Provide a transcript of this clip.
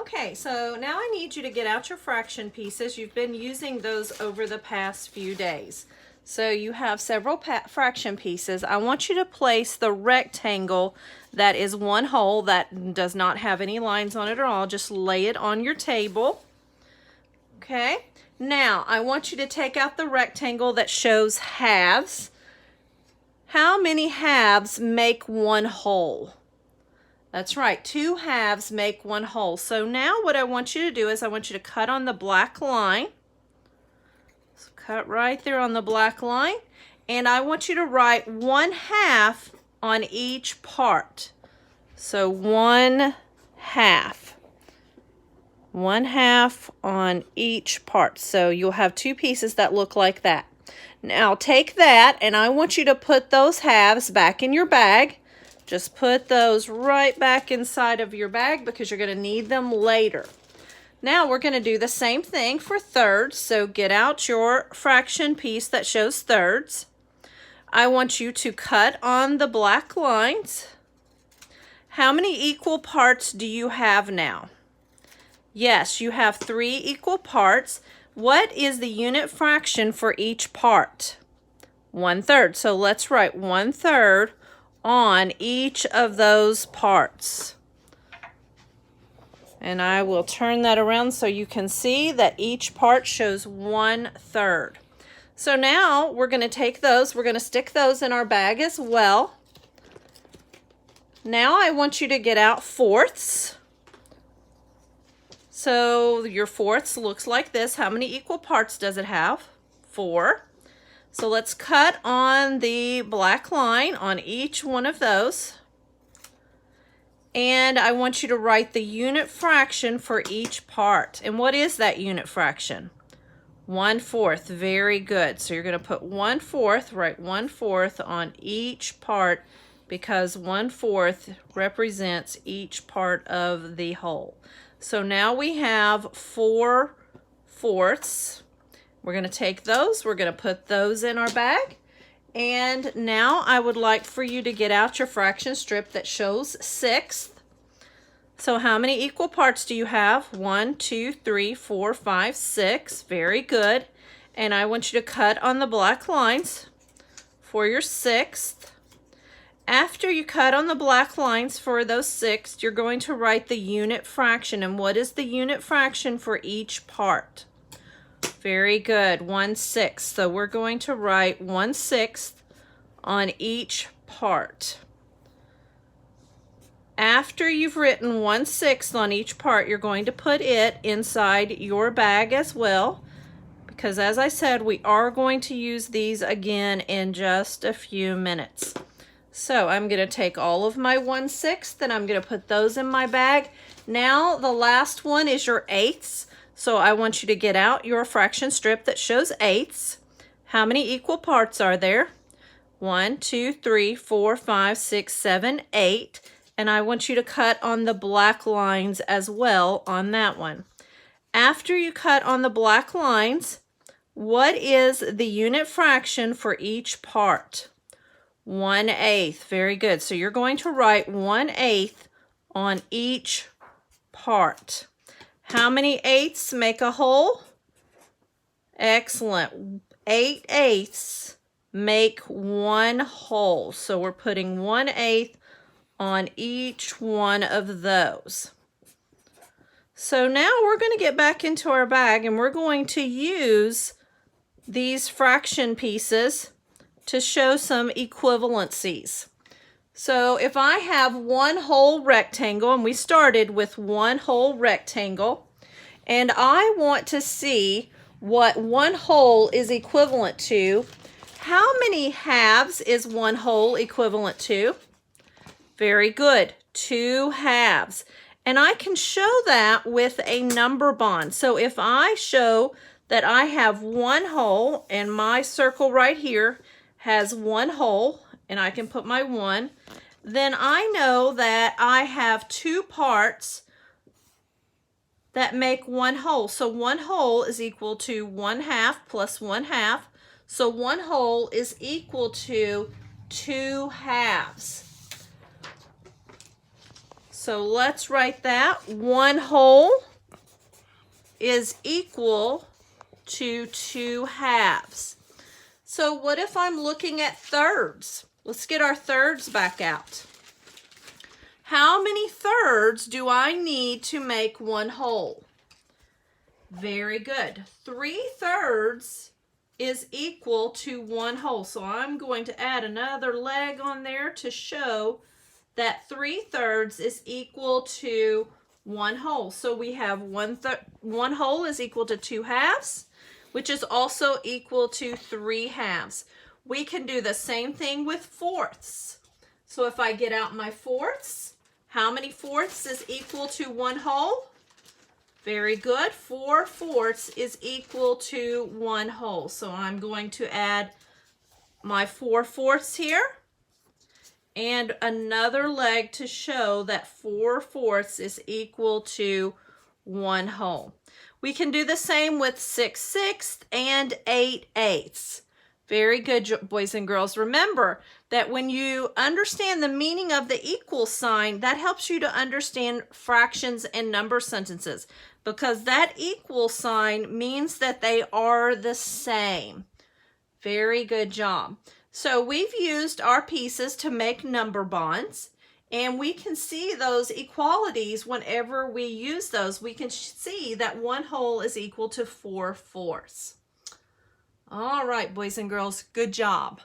Okay, so now I need you to get out your fraction pieces. You've been using those over the past few days. So you have several fraction pieces. I want you to place the rectangle that is one whole that does not have any lines on it at all. Just lay it on your table. Okay, now I want you to take out the rectangle that shows halves. How many halves make one whole? That's right, 2 halves make one whole. So now what I want you to do is I want you to cut on the black line. So cut right there on the black line. And I want you to write 1/2 on each part. So 1/2. 1/2 on each part. So you'll have 2 pieces that look like that. Now take that and I want you to put those halves back in your bag. Just put those right back inside of your bag because you're going to need them later. Now we're going to do the same thing for thirds. So get out your fraction piece that shows thirds. I want you to cut on the black lines. How many equal parts do you have now? Yes, you have 3 equal parts. What is the unit fraction for each part? 1/3. So let's write 1/3 on each of those parts. And I will turn that around so you can see that each part shows 1/3. So now we're going to take those, we're going to stick those in our bag as well. Now I want you to get out fourths. So your fourths looks like this. How many equal parts does it have? 4. So let's cut on the black line on each one of those. And I want you to write the unit fraction for each part. And what is that unit fraction? 1/4. Very good. So you're going to put 1/4, write 1/4 on each part because 1/4 represents each part of the whole. So now we have 4/4. We're going to take those, we're going to put those in our bag. And now I would like for you to get out your fraction strip that shows 1/6. So how many equal parts do you have? 1, 2, 3, 4, 5, 6. Very good. And I want you to cut on the black lines for your 1/6. After you cut on the black lines for those 6, you're going to write the unit fraction. And what is the unit fraction for each part? Very good, 1/6. So we're going to write 1/6 on each part. After you've written 1/6 on each part, you're going to put it inside your bag as well. Because as I said, we are going to use these again in just a few minutes. So I'm going to take all of my 1/6 and I'm going to put those in my bag. Now the last one is your eighths. So I want you to get out your fraction strip that shows eighths. How many equal parts are there? 1, 2, 3, 4, 5, 6, 7, 8. And I want you to cut on the black lines as well on that one. After you cut on the black lines, what is the unit fraction for each part? 1/8. Very good. So you're going to write 1/8 on each part. How many eighths make a whole? Excellent. 8/8 make one whole. So we're putting 1/8 on each one of those. So now we're going to get back into our bag and we're going to use these fraction pieces to show some equivalencies. So if I have one whole rectangle, and we started with one whole rectangle, and I want to see what one whole is equivalent to, how many halves is one whole equivalent to? Very good, 2 halves. And I can show that with a number bond. So if I show that I have one whole, and my circle right here has one whole, and I can put my 1, then I know that I have 2 parts that make one whole. So one whole is equal to 1/2 plus 1/2. So one whole is equal to 2 halves. So let's write that. 1 whole is equal to 2 halves. So what if I'm looking at thirds? Let's get our thirds back out. How many thirds do I need to make 1 whole? Very good. 3/3 is equal to 1 whole. So I'm going to add another leg on there to show that 3/3 is equal to 1 whole. So we have 1 whole is equal to 2 halves, which is also equal to 3 halves. We can do the same thing with fourths. So if I get out my fourths, how many fourths is equal to 1 whole? Very good. 4/4 is equal to 1 whole. So I'm going to add my 4/4 here and another leg to show that 4/4 is equal to 1 whole. We can do the same with 6/6 and 8/8. Very good, boys and girls. Remember that when you understand the meaning of the equal sign, that helps you to understand fractions and number sentences, because that equal sign means that they are the same. Very good job. So we've used our pieces to make number bonds, and we can see those equalities whenever we use those. We can see that 1 whole is equal to 4/4. All right, boys and girls, good job.